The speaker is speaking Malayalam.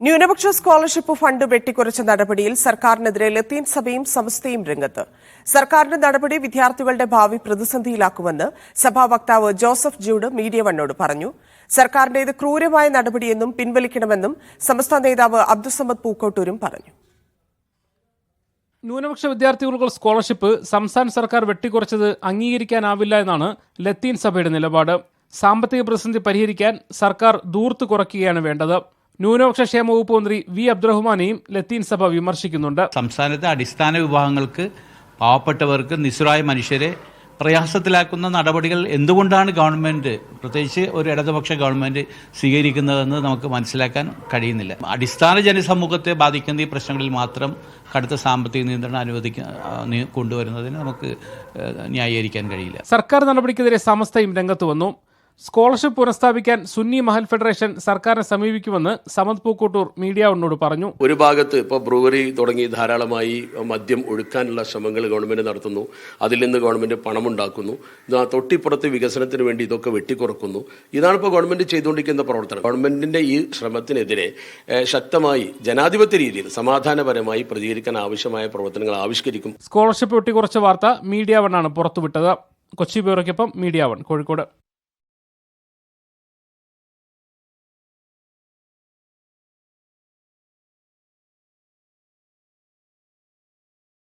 ന്യൂനപക്ഷ സ്കോളർഷിപ്പ് ഫണ്ട് വെട്ടിക്കുറച്ച നടപടിയിൽ സർക്കാരിനെതിരെ ലത്തീൻ സഭയും സമസ്തയും രംഗത്ത്. സർക്കാരിന്റെ നടപടി വിദ്യാർത്ഥികളുടെ ഭാവി പ്രതിസന്ധിയിലാക്കുമെന്ന് സഭാ വക്താവ് ജോസഫ് ജൂഡ് മീഡിയ വണ്ണോട് പറഞ്ഞു. സർക്കാരിന്റേത് ക്രൂരമായ നടപടിയെന്നും പിൻവലിക്കണമെന്നും സമസ്ത നേതാവ് അബ്ദുസമദ് പൂക്കോട്ടൂരും പറഞ്ഞു. ന്യൂനപക്ഷ വിദ്യാർത്ഥികൾക്കുള്ള സ്കോളർഷിപ്പ് സംസ്ഥാന സർക്കാർ വെട്ടിക്കുറച്ചത് അംഗീകരിക്കാനാവില്ല എന്നാണ് ലത്തീൻ സഭയുടെ നിലപാട്. സാമ്പത്തിക പ്രതിസന്ധി പരിഹരിക്കാൻ സർക്കാർ ദൂർത്ത് കുറയ്ക്കുകയാണ് വേണ്ടത്. ന്യൂനപക്ഷ ക്ഷേമ വകുപ്പ് മന്ത്രി വി അബ്ദുറഹ്മാനെയും ലത്തീൻ സഭ വിമർശിക്കുന്നുണ്ട്. സംസ്ഥാനത്തെ അടിസ്ഥാന വിഭാഗങ്ങൾക്ക്, പാവപ്പെട്ടവർക്ക്, നിസ്സഹായ മനുഷ്യരെ പ്രയാസത്തിലാക്കുന്ന നടപടികൾ എന്തുകൊണ്ടാണ് ഗവൺമെന്റ്, പ്രത്യേകിച്ച് ഒരു ഇടതുപക്ഷ ഗവൺമെന്റ് സ്വീകരിക്കുന്നതെന്ന് നമുക്ക് മനസ്സിലാക്കാൻ കഴിയുന്നില്ല. അടിസ്ഥാന ജനസമൂഹത്തെ ബാധിക്കുന്ന ഈ പ്രശ്നങ്ങളിൽ മാത്രം കടുത്ത സാമ്പത്തിക നിയന്ത്രണം കൊണ്ടുവരുന്നതിന് നമുക്ക് ന്യായീകരിക്കാൻ കഴിയില്ല. സർക്കാർ നടപടിക്കെതിരെ സമസ്തയും രംഗത്ത് വന്നു. സ്കോളർഷിപ്പ് പുനഃസ്ഥാപിക്കാൻ സുന്നി മഹൽ ഫെഡറേഷൻ സർക്കാരിനെ സമീപിക്കുമെന്ന് സമദ് പൂക്കോട്ടൂർ മീഡിയ വണ്ണോട് പറഞ്ഞു. ഒരു ഭാഗത്ത് ഇപ്പോൾ ബ്രൂവറി തുടങ്ങി ധാരാളമായി മദ്യം ഒഴുക്കാനുള്ള ശ്രമങ്ങൾ ഗവൺമെന്റ് നടത്തുന്നു. അതിൽ നിന്ന് ഗവൺമെന്റ് പണമുണ്ടാക്കുന്നു. തൊട്ടിപ്പുറത്ത് വികസനത്തിന് വേണ്ടി ഇതൊക്കെ വെട്ടിക്കുറക്കുന്നു. ഇതാണ് ഇപ്പോൾ ഗവൺമെന്റ് ചെയ്തുകൊണ്ടിരിക്കുന്ന പ്രവർത്തനം. ഗവൺമെന്റിന്റെ ഈ ശ്രമത്തിനെതിരെ ശക്തമായി ജനാധിപത്യ രീതിയിൽ സമാധാനപരമായി പ്രതികരിക്കാൻ ആവശ്യമായ പ്രവർത്തനങ്ങൾ ആവിഷ്കരിക്കും. സ്കോളർഷിപ്പ് വെട്ടിക്കുറച്ച വാർത്ത മീഡിയ വണ്ണാണ് പുറത്തുവിട്ടത്. കൊച്ചി ബ്യൂറോയ്ക്കൊപ്പം മീഡിയ വൺ, കോഴിക്കോട്.